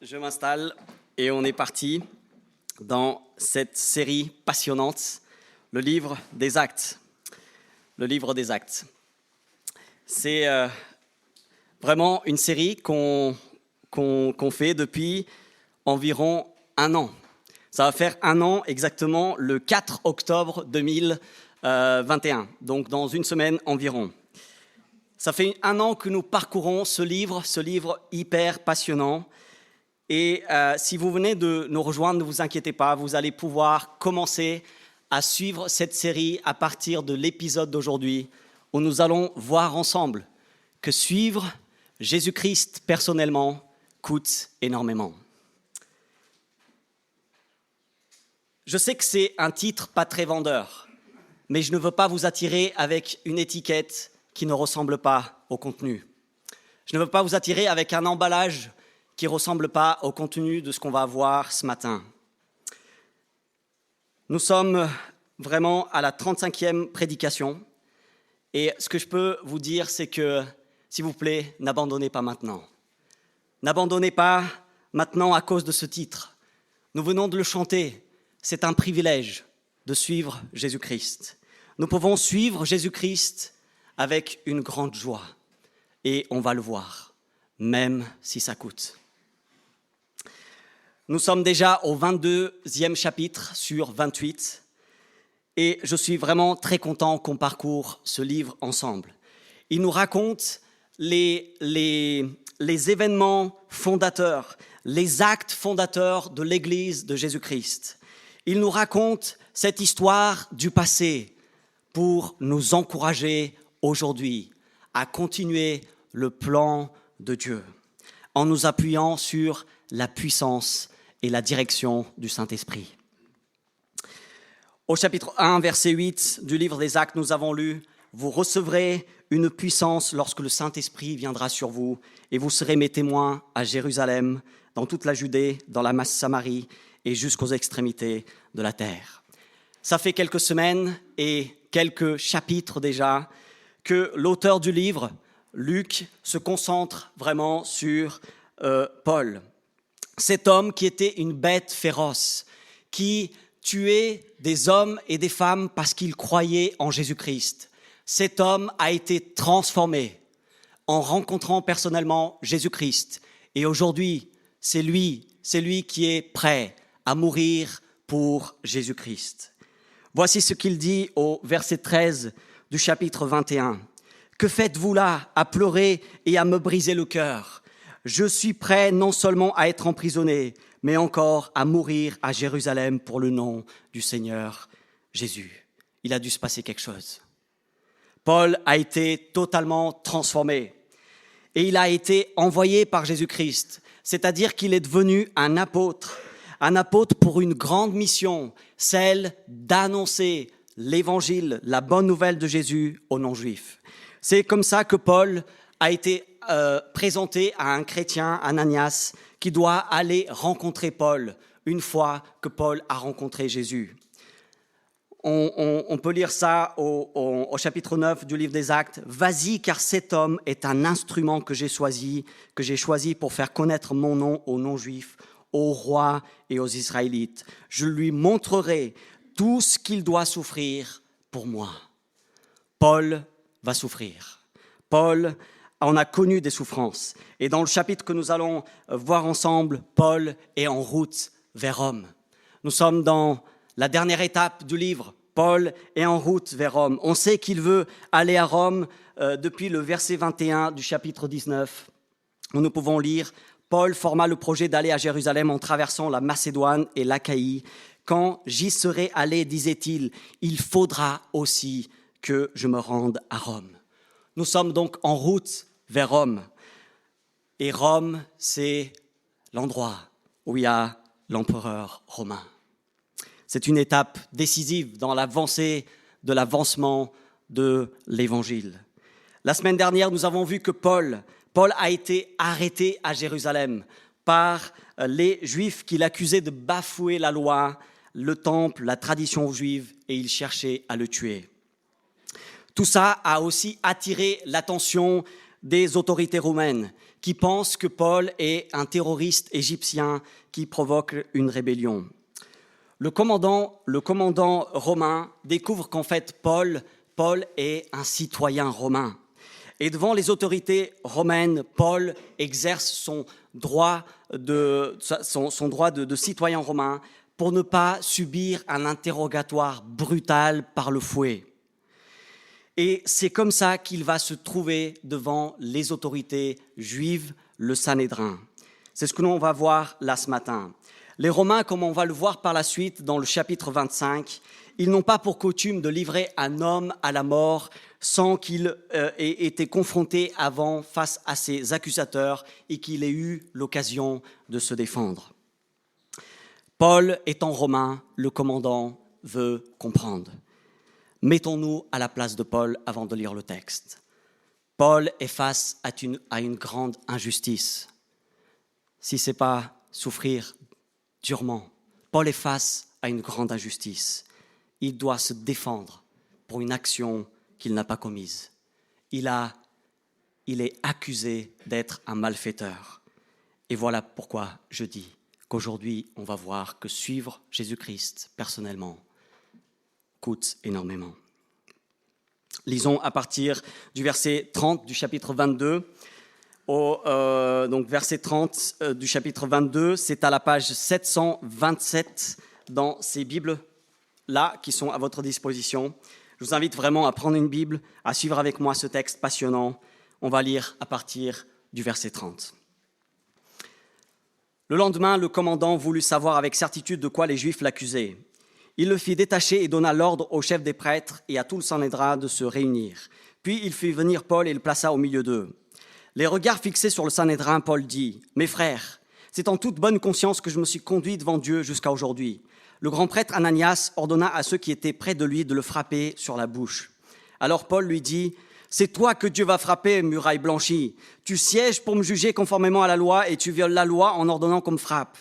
je m'installe et on est parti dans cette série passionnante, le livre des Actes. Le livre des Actes. C'est vraiment une série qu'on fait depuis environ un an. Ça va faire un an exactement le 4 octobre 2021, donc dans une semaine environ. Ça fait un an que nous parcourons ce livre hyper passionnant. Et si vous venez de nous rejoindre, ne vous inquiétez pas, vous allez pouvoir commencer à suivre cette série à partir de l'épisode d'aujourd'hui, où nous allons voir ensemble que suivre Jésus-Christ personnellement coûte énormément. Je sais que c'est un titre pas très vendeur, mais je ne veux pas vous attirer avec une étiquette qui ne ressemble pas au contenu. Je ne veux pas vous attirer avec un emballage qui ne ressemble pas au contenu de ce qu'on va voir ce matin. Nous sommes vraiment à la 35e prédication et ce que je peux vous dire, c'est que, s'il vous plaît, n'abandonnez pas maintenant. N'abandonnez pas maintenant à cause de ce titre. Nous venons de le chanter, c'est un privilège de suivre Jésus-Christ. Nous pouvons suivre Jésus-Christ avec une grande joie et on va le voir, même si ça coûte. Nous sommes déjà au 22e chapitre sur 28 et je suis vraiment très content qu'on parcourt ce livre ensemble. Il nous raconte les événements fondateurs, les actes fondateurs de l'Église de Jésus-Christ. Il nous raconte cette histoire du passé pour nous encourager aujourd'hui à continuer le plan de Dieu en nous appuyant sur la puissance et la direction du Saint-Esprit. Au chapitre 1, verset 8 du livre des Actes, nous avons lu « Vous recevrez une puissance lorsque le Saint-Esprit viendra sur vous, et vous serez mes témoins à Jérusalem, dans toute la Judée, dans la Samarie et jusqu'aux extrémités de la terre. » Ça fait quelques semaines et quelques chapitres déjà que l'auteur du livre, Luc, se concentre vraiment sur Paul. Cet homme qui était une bête féroce, qui tuait des hommes et des femmes parce qu'il croyait en Jésus-Christ. Cet homme a été transformé en rencontrant personnellement Jésus-Christ. Et aujourd'hui, c'est lui qui est prêt à mourir pour Jésus-Christ. Voici ce qu'il dit au verset 13 du chapitre 21. « Que faites-vous là à pleurer et à me briser le cœur ? Je suis prêt non seulement à être emprisonné, mais encore à mourir à Jérusalem pour le nom du Seigneur Jésus. » Il a dû se passer quelque chose. Paul a été totalement transformé et il a été envoyé par Jésus-Christ, c'est-à-dire qu'il est devenu un apôtre pour une grande mission, celle d'annoncer l'évangile, la bonne nouvelle de Jésus aux non-juifs. C'est comme ça que Paul a été présenté à un chrétien, Ananias, qui doit aller rencontrer Paul une fois que Paul a rencontré Jésus. On peut lire ça au chapitre 9 du livre des Actes. « Vas-y, car cet homme est un instrument que j'ai choisi pour faire connaître mon nom aux non-juifs, aux rois et aux Israélites. Je lui montrerai tout ce qu'il doit souffrir pour moi. » Paul va souffrir. Paul on a connu des souffrances. Et dans le chapitre que nous allons voir ensemble, Paul est en route vers Rome. Nous sommes dans la dernière étape du livre. Paul est en route vers Rome. On sait qu'il veut aller à Rome depuis le verset 21 du chapitre 19, où nous pouvons lire « Paul forma le projet d'aller à Jérusalem en traversant la Macédoine et l'Achaïe. Quand j'y serai allé, disait-il, il faudra aussi que je me rende à Rome. » Nous sommes donc en route vers Rome. Et Rome, c'est l'endroit où il y a l'empereur romain. C'est une étape décisive dans l'avancée de l'avancement de l'Évangile. La semaine dernière, nous avons vu que Paul a été arrêté à Jérusalem par les Juifs qui l'accusaient de bafouer la loi, le temple, la tradition juive, et ils cherchaient à le tuer. Tout ça a aussi attiré l'attention des autorités romaines qui pensent que Paul est un terroriste égyptien qui provoque une rébellion. Le commandant romain découvre qu'en fait Paul est un citoyen romain. Et devant les autorités romaines, Paul exerce son droit de citoyen romain pour ne pas subir un interrogatoire brutal par le fouet. Et c'est comme ça qu'il va se trouver devant les autorités juives, le Sanhédrin. C'est ce que l'on va voir là ce matin. Les Romains, comme on va le voir par la suite dans le chapitre 25, ils n'ont pas pour coutume de livrer un homme à la mort sans qu'il ait été confronté avant face à ses accusateurs et qu'il ait eu l'occasion de se défendre. Paul étant romain, le commandant veut comprendre. Mettons-nous à la place de Paul avant de lire le texte. Paul est face à une grande injustice. Si ce n'est pas souffrir durement, Paul est face à une grande injustice. Il doit se défendre pour une action qu'il n'a pas commise. Il est accusé d'être un malfaiteur. Et voilà pourquoi je dis qu'aujourd'hui, on va voir que suivre Jésus-Christ personnellement coûte énormément. Lisons à partir du verset 30 du chapitre 22. Donc verset 30 du chapitre 22, c'est à la page 727 dans ces Bibles-là qui sont à votre disposition. Je vous invite vraiment à prendre une Bible, à suivre avec moi ce texte passionnant. On va lire à partir du verset 30. Le lendemain, le commandant voulut savoir avec certitude de quoi les Juifs l'accusaient. Il le fit détacher et donna l'ordre au chef des prêtres et à tout le Sanhédrin de se réunir. Puis il fit venir Paul et le plaça au milieu d'eux. Les regards fixés sur le Sanhédrin, Paul dit « Mes frères, c'est en toute bonne conscience que je me suis conduit devant Dieu jusqu'à aujourd'hui. » Le grand prêtre Ananias ordonna à ceux qui étaient près de lui de le frapper sur la bouche. Alors Paul lui dit « C'est toi que Dieu va frapper, muraille blanchie. Tu sièges pour me juger conformément à la loi et tu violes la loi en ordonnant qu'on me frappe. »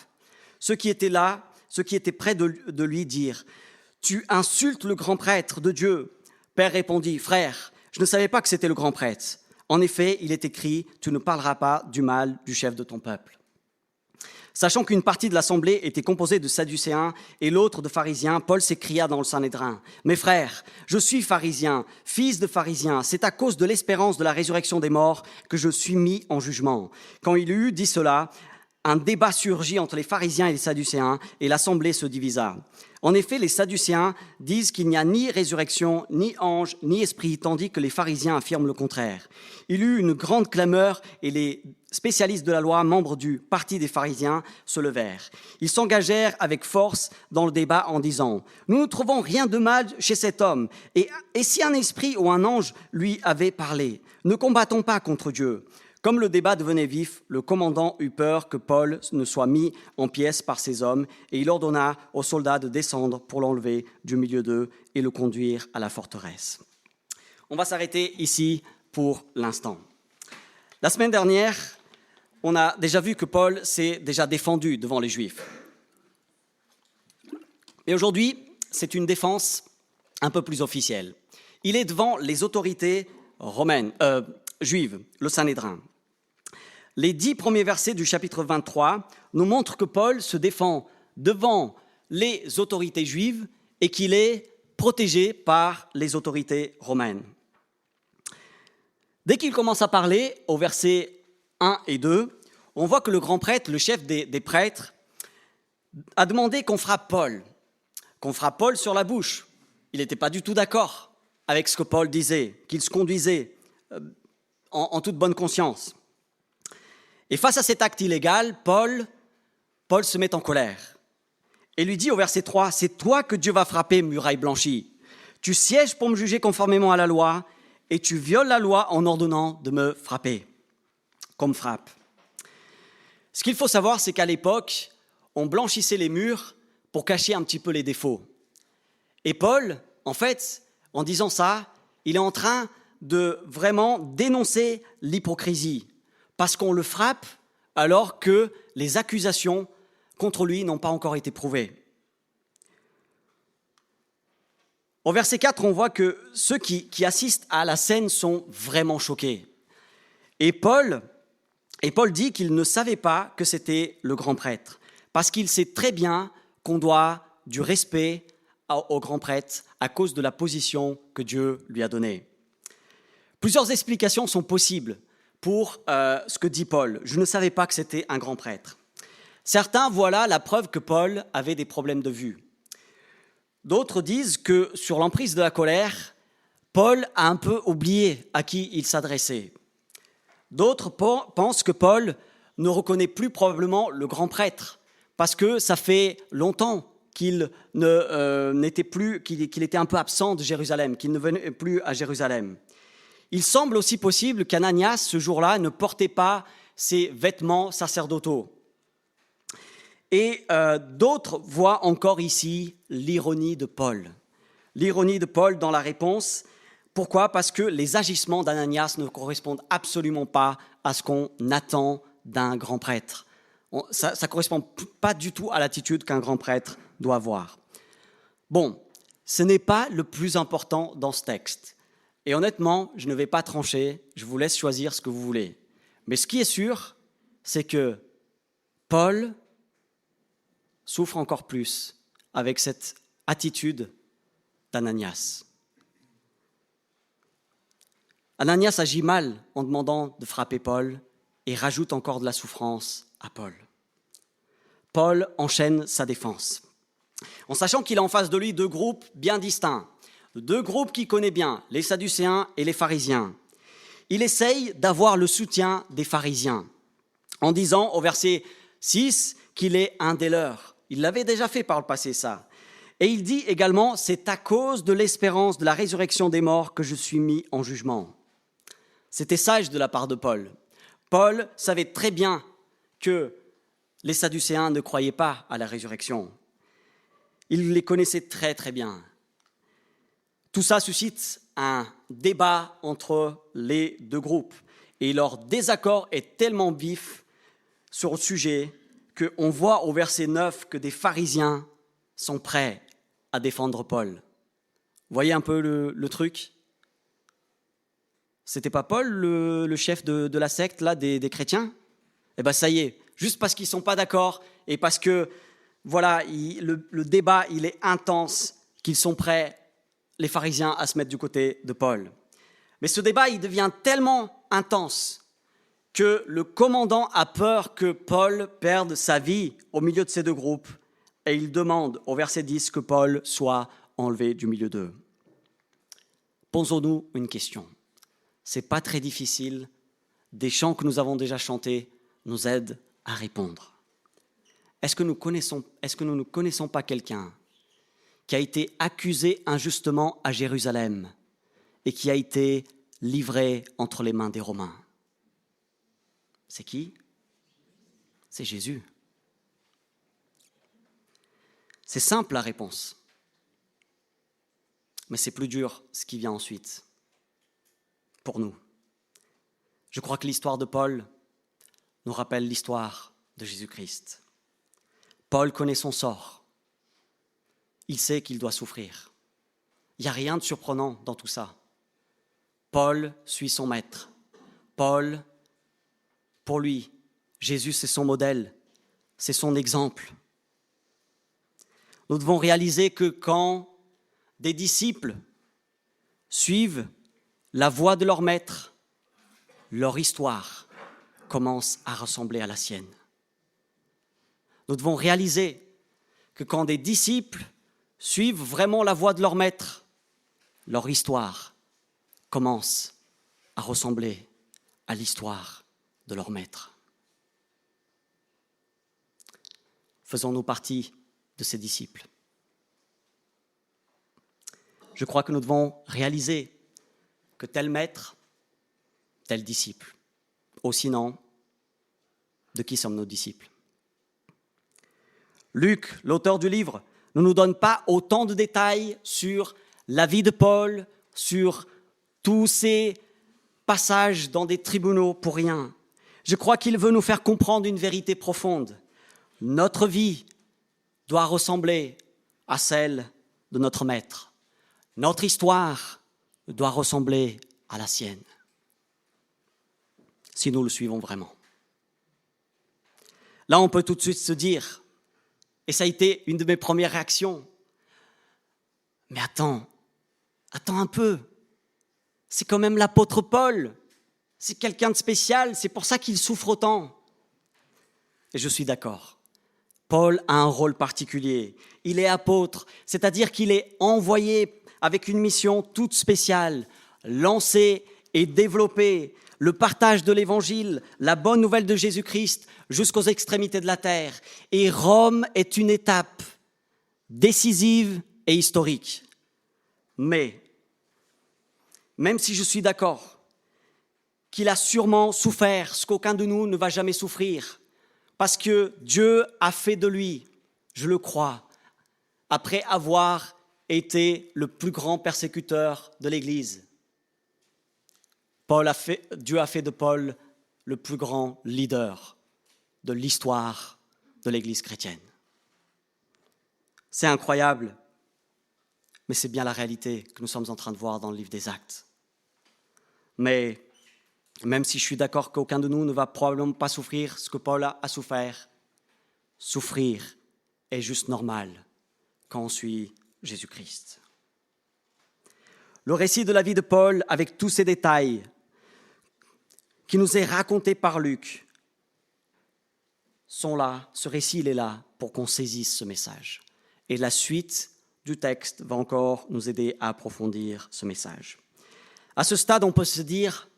Ceux qui étaient près de lui dirent « Tu insultes le grand prêtre de Dieu. » Père répondit « Frère, je ne savais pas que c'était le grand prêtre. En effet, il est écrit « Tu ne parleras pas du mal du chef de ton peuple. » Sachant qu'une partie de l'assemblée était composée de Sadducéens et l'autre de pharisiens, Paul s'écria dans le Sanhédrin « Mes frères, je suis pharisien, fils de pharisien. C'est à cause de l'espérance de la résurrection des morts que je suis mis en jugement. » Quand il eut dit cela, un débat surgit entre les pharisiens et les sadducéens et l'assemblée se divisa. En effet, les sadducéens disent qu'il n'y a ni résurrection, ni ange, ni esprit, tandis que les pharisiens affirment le contraire. Il y eut une grande clameur et les spécialistes de la loi, membres du parti des pharisiens, se levèrent. Ils s'engagèrent avec force dans le débat en disant « Nous ne trouvons rien de mal chez cet homme, et si un esprit ou un ange lui avait parlé, ne combattons pas contre Dieu. » Comme le débat devenait vif, le commandant eut peur que Paul ne soit mis en pièces par ces hommes et il ordonna aux soldats de descendre pour l'enlever du milieu d'eux et le conduire à la forteresse. On va s'arrêter ici pour l'instant. La semaine dernière, on a déjà vu que Paul s'est déjà défendu devant les Juifs. Et aujourd'hui, c'est une défense un peu plus officielle. Il est devant les autorités juives, le Sanhédrin. Les 10 premiers versets du chapitre 23 nous montrent que Paul se défend devant les autorités juives et qu'il est protégé par les autorités romaines. Dès qu'il commence à parler, au verset 1 et 2, on voit que le grand prêtre, le chef des prêtres, a demandé qu'on frappe Paul sur la bouche. Il n'était pas du tout d'accord avec ce que Paul disait, qu'il se conduisait en toute bonne conscience. Et face à cet acte illégal, Paul se met en colère et lui dit au verset 3, « C'est toi que Dieu va frapper, muraille blanchie. Tu sièges pour me juger conformément à la loi et tu violes la loi en ordonnant de me frapper, qu'on me frappe. » Ce qu'il faut savoir, c'est qu'à l'époque, on blanchissait les murs pour cacher un petit peu les défauts. Et Paul, en fait, en disant ça, il est en train de vraiment dénoncer l'hypocrisie, parce qu'on le frappe alors que les accusations contre lui n'ont pas encore été prouvées. Au verset 4, on voit que ceux qui assistent à la scène sont vraiment choqués. Et Paul dit qu'il ne savait pas que c'était le grand prêtre, parce qu'il sait très bien qu'on doit du respect au grand prêtre à cause de la position que Dieu lui a donnée. Plusieurs explications sont possibles pour ce que dit Paul. Je ne savais pas que c'était un grand prêtre. Certains voient là la preuve que Paul avait des problèmes de vue. D'autres disent que sur l'emprise de la colère, Paul a un peu oublié à qui il s'adressait. D'autres pensent que Paul ne reconnaît plus probablement le grand prêtre parce que ça fait longtemps qu'il était un peu absent de Jérusalem, qu'il ne venait plus à Jérusalem. Il semble aussi possible qu'Ananias, ce jour-là, ne portait pas ses vêtements sacerdotaux. Et d'autres voient encore ici l'ironie de Paul. L'ironie de Paul dans la réponse. Pourquoi ? Parce que les agissements d'Ananias ne correspondent absolument pas à ce qu'on attend d'un grand prêtre. Ça ne correspond pas du tout à l'attitude qu'un grand prêtre doit avoir. Bon, ce n'est pas le plus important dans ce texte. Et honnêtement, je ne vais pas trancher, je vous laisse choisir ce que vous voulez. Mais ce qui est sûr, c'est que Paul souffre encore plus avec cette attitude d'Ananias. Ananias agit mal en demandant de frapper Paul et rajoute encore de la souffrance à Paul. Paul enchaîne sa défense, en sachant qu'il a en face de lui deux groupes bien distincts, deux groupes qu'il connaît bien, les Sadducéens et les pharisiens. Il essaye d'avoir le soutien des pharisiens, en disant au verset 6 qu'il est un des leurs. Il l'avait déjà fait par le passé, ça. Et il dit également, c'est à cause de l'espérance de la résurrection des morts que je suis mis en jugement. C'était sage de la part de Paul. Paul savait très bien que les Sadducéens ne croyaient pas à la résurrection. Il les connaissait très très bien. Tout ça suscite un débat entre les deux groupes. Et leur désaccord est tellement vif sur le sujet qu'on voit au verset 9 que des pharisiens sont prêts à défendre Paul. Vous voyez un peu le truc ? C'était pas Paul le chef de la secte là, des chrétiens ? Eh bien ça y est, juste parce qu'ils ne sont pas d'accord et parce que voilà, le débat il est intense, qu'ils sont prêts, les pharisiens, à se mettre du côté de Paul. Mais ce débat il devient tellement intense que le commandant a peur que Paul perde sa vie au milieu de ces deux groupes et il demande au verset 10 que Paul soit enlevé du milieu d'eux. Posons-nous une question. Ce n'est pas très difficile. Des chants que nous avons déjà chantés nous aident à répondre. Est-ce que nous ne connaissons pas quelqu'un qui a été accusé injustement à Jérusalem et qui a été livré entre les mains des Romains ? C'est qui ? C'est Jésus. C'est simple la réponse. Mais c'est plus dur ce qui vient ensuite. Pour nous. Je crois que l'histoire de Paul nous rappelle l'histoire de Jésus-Christ. Paul connaît son sort. Il sait qu'il doit souffrir. Il n'y a rien de surprenant dans tout ça. Paul suit son maître. Paul, pour lui, Jésus c'est son modèle, c'est son exemple. Nous devons réaliser que quand des disciples suivent la voie de leur maître, leur histoire commence à ressembler à la sienne. Nous devons réaliser que quand des disciples suivent vraiment la voie de leur maître, leur histoire commence à ressembler à l'histoire de leur maître. Faisons-nous partie de ces disciples. Je crois que nous devons réaliser que tel maître, tel disciple. Oh, sinon, de qui sommes nos disciples ? Luc, l'auteur du livre, ne nous donne pas autant de détails sur la vie de Paul, sur tous ces passages dans des tribunaux pour rien. Je crois qu'il veut nous faire comprendre une vérité profonde. Notre vie doit ressembler à celle de notre maître. Notre histoire doit ressembler à la sienne. si nous le suivons vraiment. Là, on peut tout de suite se dire, et ça a été une de mes premières réactions, mais attends un peu, c'est quand même l'apôtre Paul, c'est quelqu'un de spécial, c'est pour ça qu'il souffre autant. Et je suis d'accord, Paul a un rôle particulier, il est apôtre, c'est-à-dire qu'il est envoyé avec une mission toute spéciale, lancer et développer le partage de l'Évangile, la bonne nouvelle de Jésus-Christ jusqu'aux extrémités de la terre. Et Rome est une étape décisive et historique. Mais, même si je suis d'accord qu'il a sûrement souffert ce qu'aucun de nous ne va jamais souffrir, parce que Dieu a fait de lui, je le crois, après avoir été le plus grand persécuteur de l'Église. Dieu a fait de Paul le plus grand leader de l'histoire de l'Église chrétienne. C'est incroyable, mais c'est bien la réalité que nous sommes en train de voir dans le livre des Actes. Mais même si je suis d'accord qu'aucun de nous ne va probablement pas souffrir ce que Paul a souffert, souffrir est juste normal quand on suit Jésus-Christ. Le récit de la vie de Paul, avec tous ses détails, qui nous est raconté par Luc, sont là, ce récit il est là pour qu'on saisisse ce message. Et la suite du texte va encore nous aider à approfondir ce message. À ce stade, on peut se dire,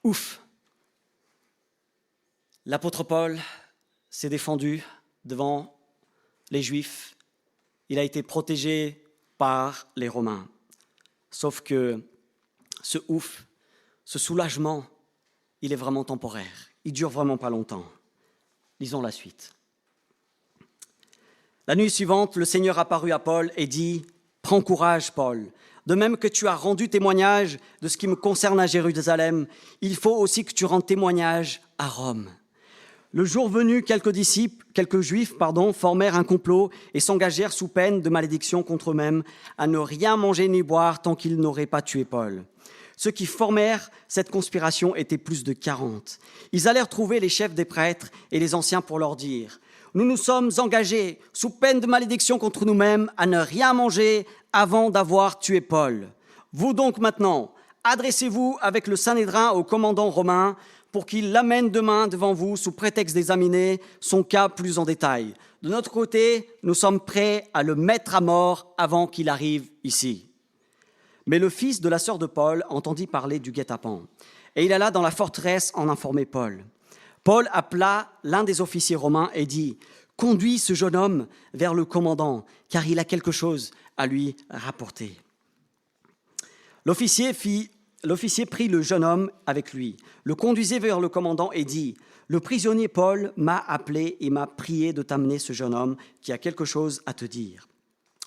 ouf, l'apôtre Paul s'est défendu devant les Juifs, il a été protégé par les Romains. Sauf que ce ouf, ce soulagement, il est vraiment temporaire. Il ne dure vraiment pas longtemps. Lisons la suite. La nuit suivante, le Seigneur apparut à Paul et dit « Prends courage, Paul. De même que tu as rendu témoignage de ce qui me concerne à Jérusalem, il faut aussi que tu rendes témoignage à Rome. » Le jour venu, quelques Juifs, formèrent un complot et s'engagèrent sous peine de malédiction contre eux-mêmes à ne rien manger ni boire tant qu'ils n'auraient pas tué Paul. Ceux qui formèrent cette conspiration étaient plus de 40. Ils allèrent trouver les chefs des prêtres et les anciens pour leur dire « Nous nous sommes engagés, sous peine de malédiction contre nous-mêmes, à ne rien manger avant d'avoir tué Paul. Vous donc maintenant, adressez-vous avec le Sanhédrin au commandant romain pour qu'il l'amène demain devant vous sous prétexte d'examiner son cas plus en détail. De notre côté, nous sommes prêts à le mettre à mort avant qu'il arrive ici. » Mais le fils de la sœur de Paul entendit parler du guet-apens, et il alla dans la forteresse en informer Paul. Paul appela l'un des officiers romains et dit « Conduis ce jeune homme vers le commandant, car il a quelque chose à lui rapporter. » L'officier prit le jeune homme avec lui, le conduisit vers le commandant et dit « Le prisonnier Paul m'a appelé et m'a prié de t'amener ce jeune homme qui a quelque chose à te dire. »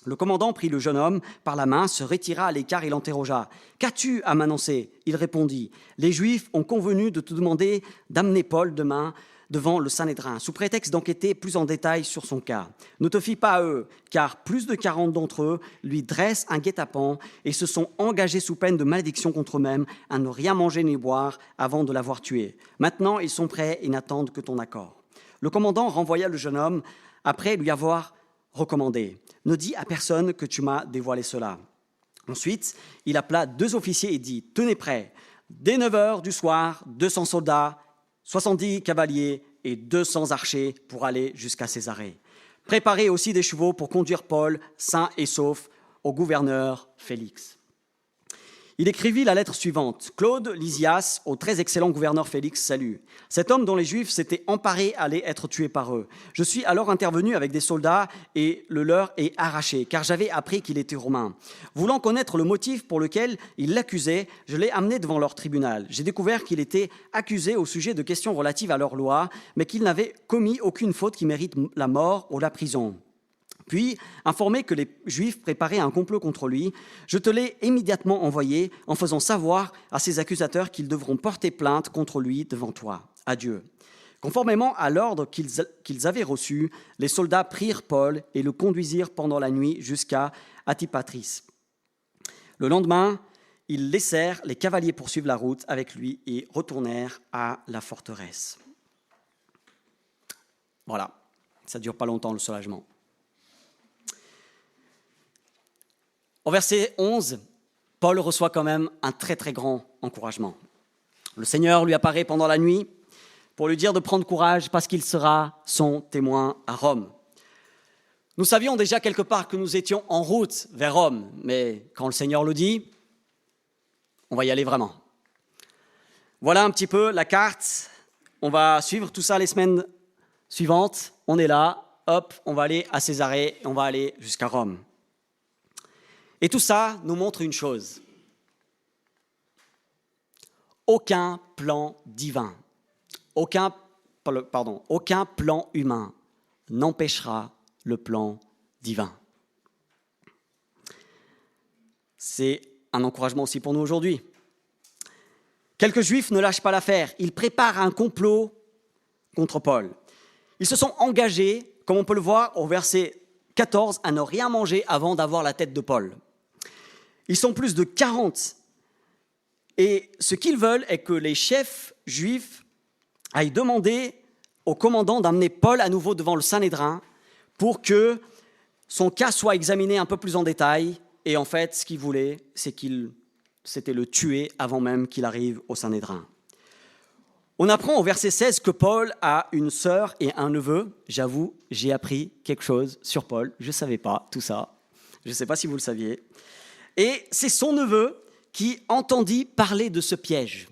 Le commandant prit le jeune homme par la main, se retira à l'écart et l'interrogea. « Qu'as-tu à m'annoncer ?» Il répondit. « Les Juifs ont convenu de te demander d'amener Paul demain devant le Sanhédrin, sous prétexte d'enquêter plus en détail sur son cas. Ne te fie pas à eux, car plus de 40 d'entre eux lui dressent un guet-apens et se sont engagés sous peine de malédiction contre eux-mêmes à ne rien manger ni boire avant de l'avoir tué. Maintenant, ils sont prêts et n'attendent que ton accord. » Le commandant renvoya le jeune homme après lui avoir recommandé. « Ne dis à personne que tu m'as dévoilé cela. » Ensuite, il appela 2 officiers et dit « Tenez prêt, dès 9h du soir, 200 soldats, 70 cavaliers et 200 archers pour aller jusqu'à Césarée. Préparez aussi des chevaux pour conduire Paul, sain et sauf, au gouverneur Félix. » Il écrivit la lettre suivante. « Claude Lysias, au très excellent gouverneur Félix, salut. Cet homme dont les Juifs s'étaient emparés allait être tué par eux. Je suis alors intervenu avec des soldats et le leur est arraché, car j'avais appris qu'il était romain. Voulant connaître le motif pour lequel ils l'accusaient, je l'ai amené devant leur tribunal. J'ai découvert qu'il était accusé au sujet de questions relatives à leur loi, mais qu'il n'avait commis aucune faute qui mérite la mort ou la prison. Puis, informé que les Juifs préparaient un complot contre lui, je te l'ai immédiatement envoyé en faisant savoir à ces accusateurs qu'ils devront porter plainte contre lui devant toi. Adieu. » Conformément à l'ordre qu'ils avaient reçu, les soldats prirent Paul et le conduisirent pendant la nuit jusqu'à Antipatris. Le lendemain, ils laissèrent les cavaliers poursuivre la route avec lui et retournèrent à la forteresse. Voilà, ça ne dure pas longtemps le soulagement. Au verset 11, Paul reçoit quand même un très très grand encouragement. Le Seigneur lui apparaît pendant la nuit pour lui dire de prendre courage parce qu'il sera son témoin à Rome. Nous savions déjà quelque part que nous étions en route vers Rome, mais quand le Seigneur le dit, on va y aller vraiment. Voilà un petit peu la carte. On va suivre tout ça les semaines suivantes. On est là, hop, on va aller à Césarée, on va aller jusqu'à Rome. Et tout ça nous montre une chose. Aucun plan divin, aucun plan humain n'empêchera le plan divin. C'est un encouragement aussi pour nous aujourd'hui. Quelques Juifs ne lâchent pas l'affaire. Ils préparent un complot contre Paul. Ils se sont engagés, comme on peut le voir au verset 14, à ne rien manger avant d'avoir la tête de Paul. Ils sont plus de 40. Et ce qu'ils veulent est que les chefs juifs aillent demander au commandant d'amener Paul à nouveau devant le Sanhédrin pour que son cas soit examiné un peu plus en détail. Et en fait, ce qu'ils voulaient, c'était le tuer avant même qu'il arrive au Sanhédrin. On apprend au verset 16 que Paul a une sœur et un neveu. J'avoue, j'ai appris quelque chose sur Paul. Je ne savais pas tout ça. Je ne sais pas si vous le saviez. Et c'est son neveu qui entendit parler de ce piège.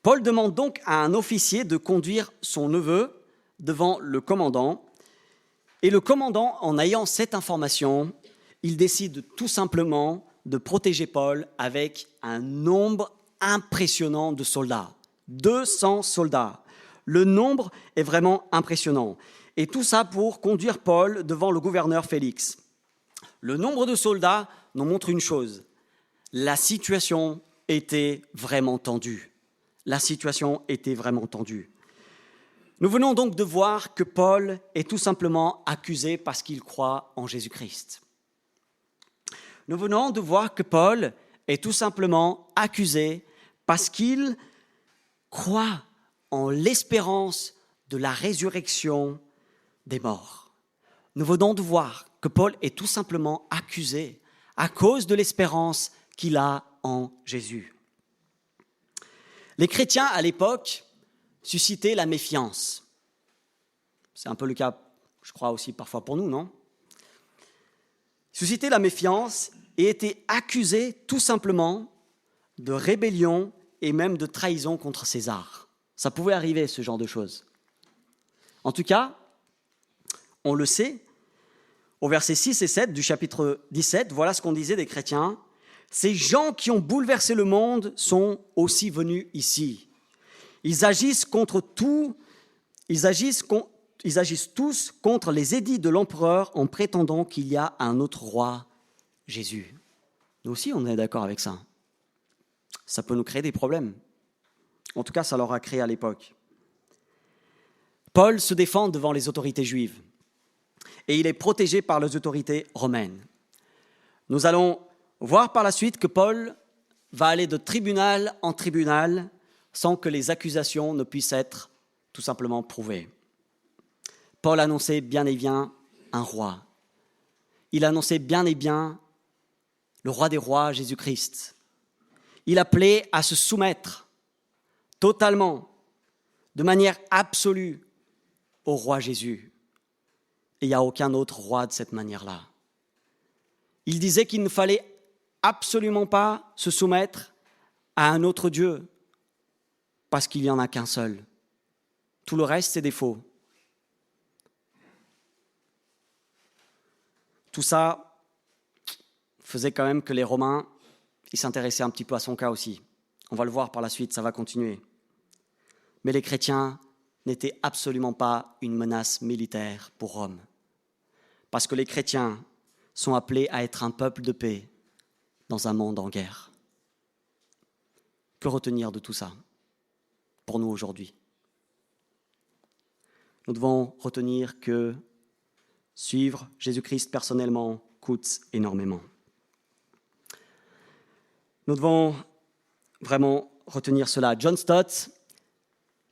Paul demande donc à un officier de conduire son neveu devant le commandant. Et le commandant, en ayant cette information, il décide tout simplement de protéger Paul avec un nombre impressionnant de soldats. 200 soldats. Le nombre est vraiment impressionnant. Et tout ça pour conduire Paul devant le gouverneur Félix. Le nombre de soldats nous montre une chose. La situation était vraiment tendue. La situation était vraiment tendue. Nous venons donc de voir que Paul est tout simplement accusé parce qu'il croit en Jésus-Christ. Nous venons de voir que Paul est tout simplement accusé parce qu'il croit en l'espérance de la résurrection des morts. Nous venons de voir que Paul est tout simplement accusé à cause de l'espérance qu'il a en Jésus. Les chrétiens à l'époque suscitaient la méfiance. C'est un peu le cas, je crois aussi parfois pour nous, non ? Suscitaient la méfiance et étaient accusés tout simplement de rébellion et même de trahison contre César. Ça pouvait arriver, ce genre de choses. En tout cas, on le sait, au verset 6 et 7 du chapitre 17, voilà ce qu'on disait des chrétiens. Ces gens qui ont bouleversé le monde sont aussi venus ici. Ils agissent tous contre les édits de l'empereur en prétendant qu'il y a un autre roi, Jésus. Nous aussi, on est d'accord avec ça. Ça peut nous créer des problèmes. En tout cas, ça leur a créé à l'époque. Paul se défend devant les autorités juives et il est protégé par les autorités romaines. Nous allons voir par la suite que Paul va aller de tribunal en tribunal sans que les accusations ne puissent être tout simplement prouvées. Paul annonçait bien et bien un roi. Il annonçait bien et bien le roi des rois, Jésus-Christ. Il appelait à se soumettre totalement, de manière absolue, au roi Jésus. Et il n'y a aucun autre roi de cette manière-là. Il disait qu'il ne fallait absolument pas se soumettre à un autre Dieu, parce qu'il n'y en a qu'un seul. Tout le reste, c'est des faux. Tout ça faisait quand même que les Romains, ils s'intéressaient un petit peu à son cas aussi. On va le voir par la suite, ça va continuer. Mais les chrétiens n'étaient absolument pas une menace militaire pour Rome. Parce que les chrétiens sont appelés à être un peuple de paix dans un monde en guerre. Que retenir de tout ça pour nous aujourd'hui ? Nous devons retenir que suivre Jésus-Christ personnellement coûte énormément. Nous devons vraiment retenir cela. John Stott,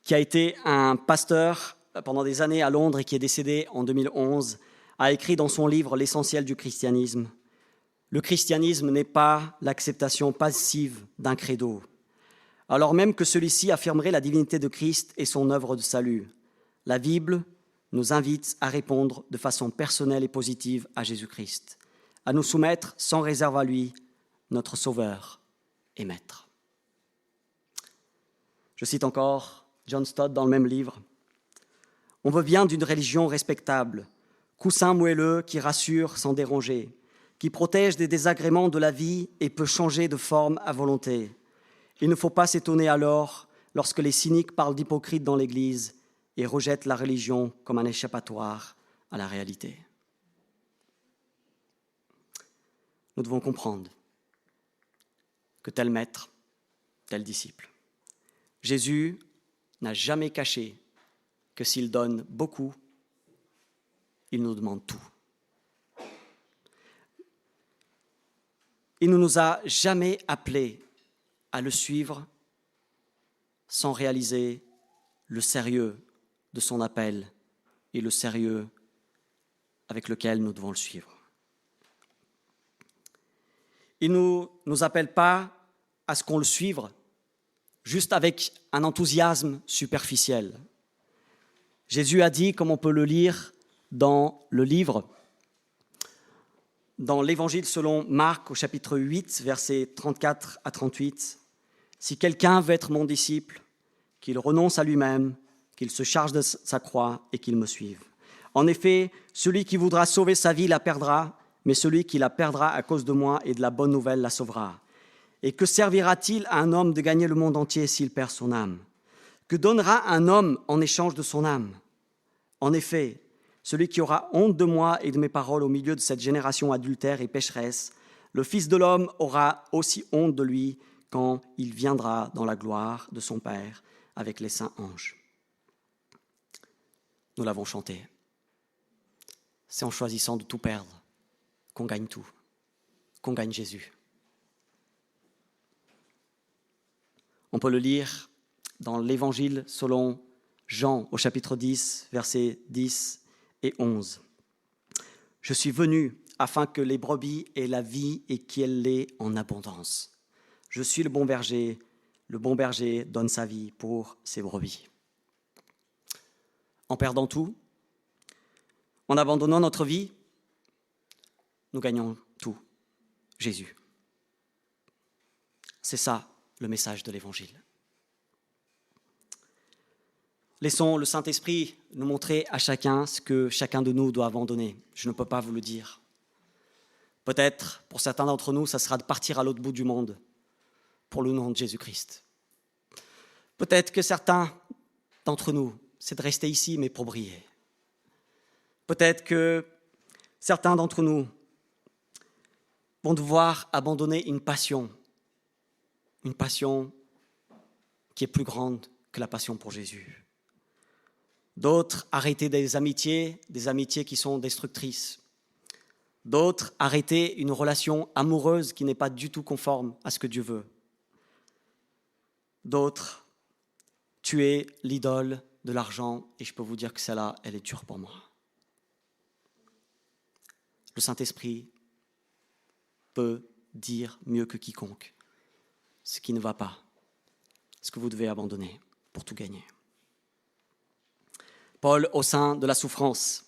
qui a été un pasteur pendant des années à Londres et qui est décédé en 2011, a écrit dans son livre « L'essentiel du christianisme ». Le christianisme n'est pas l'acceptation passive d'un credo, alors même que celui-ci affirmerait la divinité de Christ et son œuvre de salut. La Bible nous invite à répondre de façon personnelle et positive à Jésus-Christ, à nous soumettre sans réserve à lui, notre Sauveur et Maître. Je cite encore John Stott dans le même livre. « On veut bien d'une religion respectable, coussin moelleux qui rassure sans déranger, qui protège des désagréments de la vie et peut changer de forme à volonté. Il ne faut pas s'étonner alors lorsque les cyniques parlent d'hypocrites dans l'Église et rejettent la religion comme un échappatoire à la réalité. » Nous devons comprendre que tel maître, tel disciple. Jésus n'a jamais caché que s'il donne beaucoup, il nous demande tout. Il ne nous a jamais appelés à le suivre sans réaliser le sérieux de son appel et le sérieux avec lequel nous devons le suivre. Il ne nous appelle pas à ce qu'on le suive juste avec un enthousiasme superficiel. Jésus a dit, comme on peut le lire dans le livre, dans l'Évangile selon Marc, au chapitre 8, versets 34 à 38, « Si quelqu'un veut être mon disciple, qu'il renonce à lui-même, qu'il se charge de sa croix et qu'il me suive. En effet, celui qui voudra sauver sa vie la perdra, mais celui qui la perdra à cause de moi et de la bonne nouvelle la sauvera. Et que servira-t-il à un homme de gagner le monde entier s'il perd son âme ? Que donnera un homme en échange de son âme ? En effet, celui qui aura honte de moi et de mes paroles au milieu de cette génération adultère et pécheresse, le Fils de l'homme aura aussi honte de lui quand il viendra dans la gloire de son Père avec les saints anges. » Nous l'avons chanté. C'est en choisissant de tout perdre qu'on gagne tout, qu'on gagne Jésus. On peut le lire dans l'Évangile selon Jean au chapitre 10, versets 10 et 11. « Je suis venu afin que les brebis aient la vie et qu'elle l'ait en abondance. Je suis le bon berger donne sa vie pour ses brebis. » En perdant tout, en abandonnant notre vie, nous gagnons tout, Jésus. C'est ça le message de l'Évangile. Laissons le Saint-Esprit nous montrer à chacun ce que chacun de nous doit abandonner. Je ne peux pas vous le dire. Peut-être, pour certains d'entre nous, ça sera de partir à l'autre bout du monde pour le nom de Jésus-Christ. Peut-être que certains d'entre nous, c'est de rester ici, mais pour briller. Peut-être que certains d'entre nous vont devoir abandonner une passion qui est plus grande que la passion pour Jésus. D'autres arrêter des amitiés qui sont destructrices. D'autres arrêter une relation amoureuse qui n'est pas du tout conforme à ce que Dieu veut. D'autres tuer l'idole de l'argent, et je peux vous dire que celle-là, elle est dure pour moi. Le Saint-Esprit peut dire mieux que quiconque ce qui ne va pas, ce que vous devez abandonner pour tout gagner. Paul, au sein de la souffrance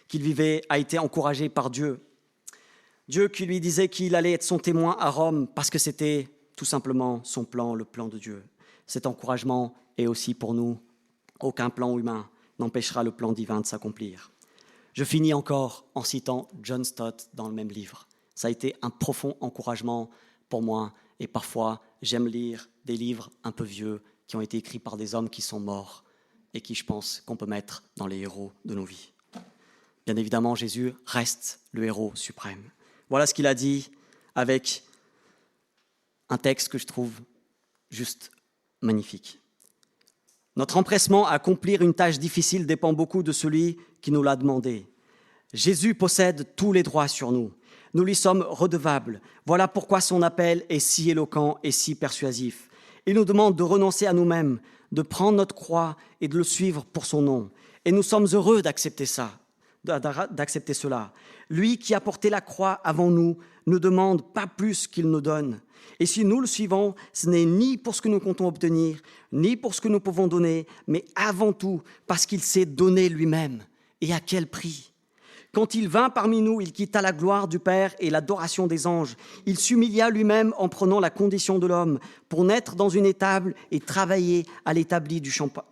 qu'il vivait, a été encouragé par Dieu. Dieu qui lui disait qu'il allait être son témoin à Rome parce que c'était tout simplement son plan, le plan de Dieu. Cet encouragement est aussi pour nous. Aucun plan humain n'empêchera le plan divin de s'accomplir. Je finis encore en citant John Stott dans le même livre. Ça a été un profond encouragement pour moi et parfois j'aime lire des livres un peu vieux qui ont été écrits par des hommes qui sont morts et qui, je pense, qu'on peut mettre dans les héros de nos vies. Bien évidemment, Jésus reste le héros suprême. Voilà ce qu'il a dit avec un texte que je trouve juste magnifique. Notre empressement à accomplir une tâche difficile dépend beaucoup de celui qui nous l'a demandé. Jésus possède tous les droits sur nous. Nous lui sommes redevables. Voilà pourquoi son appel est si éloquent et si persuasif. Il nous demande de renoncer à nous-mêmes, de prendre notre croix et de le suivre pour son nom. Et nous sommes heureux d'accepter cela. Lui qui a porté la croix avant nous ne demande pas plus qu'il nous donne. Et si nous le suivons, ce n'est ni pour ce que nous comptons obtenir, ni pour ce que nous pouvons donner, mais avant tout parce qu'il s'est donné lui-même. Et à quel prix ? Quand il vint parmi nous, il quitta la gloire du Père et l'adoration des anges. Il s'humilia lui-même en prenant la condition de l'homme pour naître dans une étable et travailler à l'établi du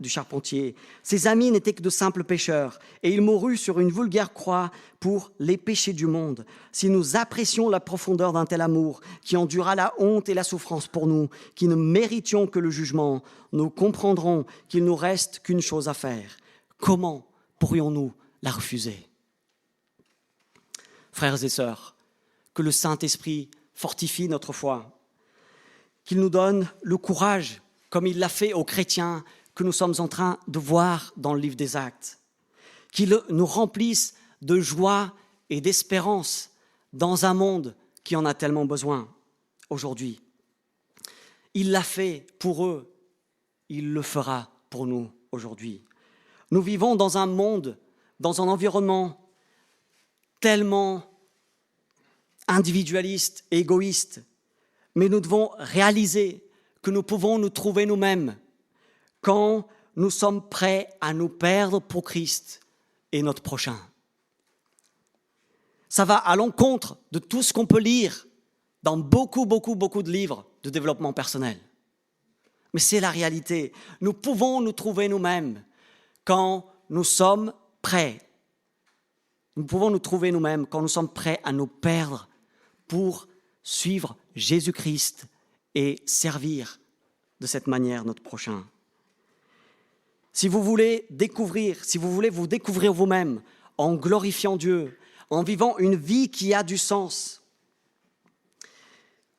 charpentier. Ses amis n'étaient que de simples pécheurs et il mourut sur une vulgaire croix pour les péchés du monde. Si nous apprécions la profondeur d'un tel amour qui endura la honte et la souffrance pour nous, qui ne méritions que le jugement, nous comprendrons qu'il ne nous reste qu'une chose à faire. Comment pourrions-nous la refuser ? Frères et sœurs, que le Saint-Esprit fortifie notre foi, qu'il nous donne le courage, comme il l'a fait aux chrétiens que nous sommes en train de voir dans le livre des Actes, qu'il nous remplisse de joie et d'espérance dans un monde qui en a tellement besoin aujourd'hui. Il l'a fait pour eux, il le fera pour nous aujourd'hui. Nous vivons dans un monde, dans un environnement tellement individualiste et égoïste, mais nous devons réaliser que nous pouvons nous trouver nous-mêmes quand nous sommes prêts à nous perdre pour Christ et notre prochain. Ça va à l'encontre de tout ce qu'on peut lire dans beaucoup de livres de développement personnel. Mais c'est la réalité. Nous pouvons nous trouver nous-mêmes quand nous sommes prêts. Nous pouvons nous trouver nous-mêmes quand nous sommes prêts à nous perdre pour suivre Jésus-Christ et servir de cette manière notre prochain. Si vous voulez vous découvrir vous-même en glorifiant Dieu, en vivant une vie qui a du sens,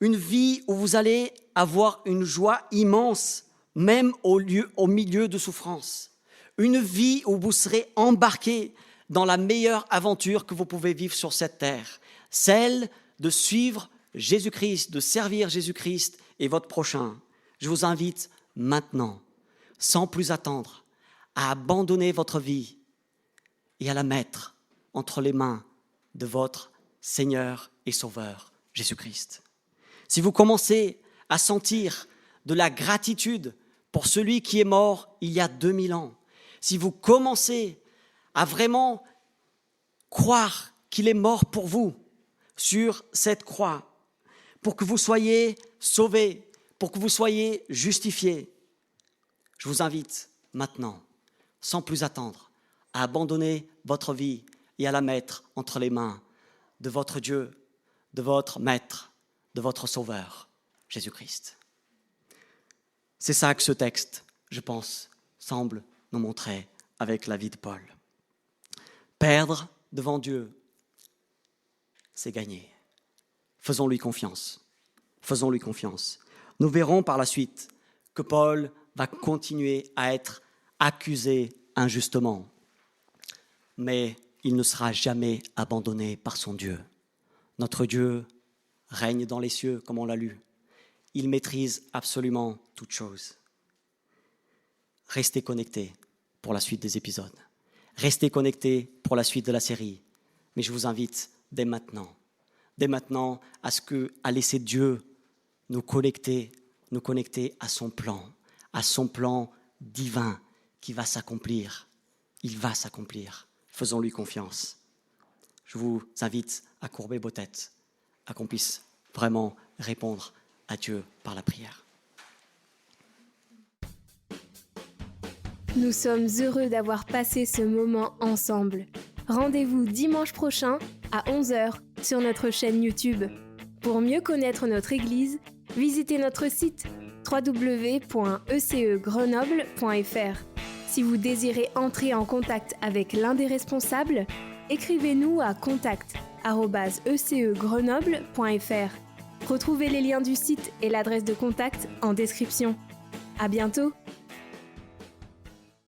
une vie où vous allez avoir une joie immense, même au milieu de souffrances, une vie où vous serez embarqués dans la meilleure aventure que vous pouvez vivre sur cette terre, celle de suivre Jésus-Christ, de servir Jésus-Christ et votre prochain. Je vous invite maintenant, sans plus attendre, à abandonner votre vie et à la mettre entre les mains de votre Seigneur et Sauveur, Jésus-Christ. Si vous commencez à sentir de la gratitude pour celui qui est mort il y a 2000 ans, si vous commencez à vraiment croire qu'il est mort pour vous sur cette croix, pour que vous soyez sauvés, pour que vous soyez justifiés, je vous invite maintenant, sans plus attendre, à abandonner votre vie et à la mettre entre les mains de votre Dieu, de votre Maître, de votre Sauveur, Jésus-Christ. C'est ça que ce texte, je pense, semble nous montrer avec la vie de Paul. Perdre devant Dieu, c'est gagner. Faisons-lui confiance. Faisons-lui confiance. Nous verrons par la suite que Paul va continuer à être accusé injustement. Mais il ne sera jamais abandonné par son Dieu. Notre Dieu règne dans les cieux, comme on l'a lu. Il maîtrise absolument toutes choses. Restez connectés pour la suite des épisodes. Restez connectés pour la suite de la série. Mais je vous invite dès maintenant à laisser Dieu nous connecter à son plan divin qui va s'accomplir. Il va s'accomplir. Faisons-lui confiance. Je vous invite à courber vos têtes, à qu'on puisse vraiment répondre à Dieu par la prière. Nous sommes heureux d'avoir passé ce moment ensemble. Rendez-vous dimanche prochain à 11h sur notre chaîne YouTube. Pour mieux connaître notre Église, visitez notre site www.ecegrenoble.fr. Si vous désirez entrer en contact avec l'un des responsables, écrivez-nous à contact@ecegrenoble.fr. Retrouvez les liens du site et l'adresse de contact en description. À bientôt!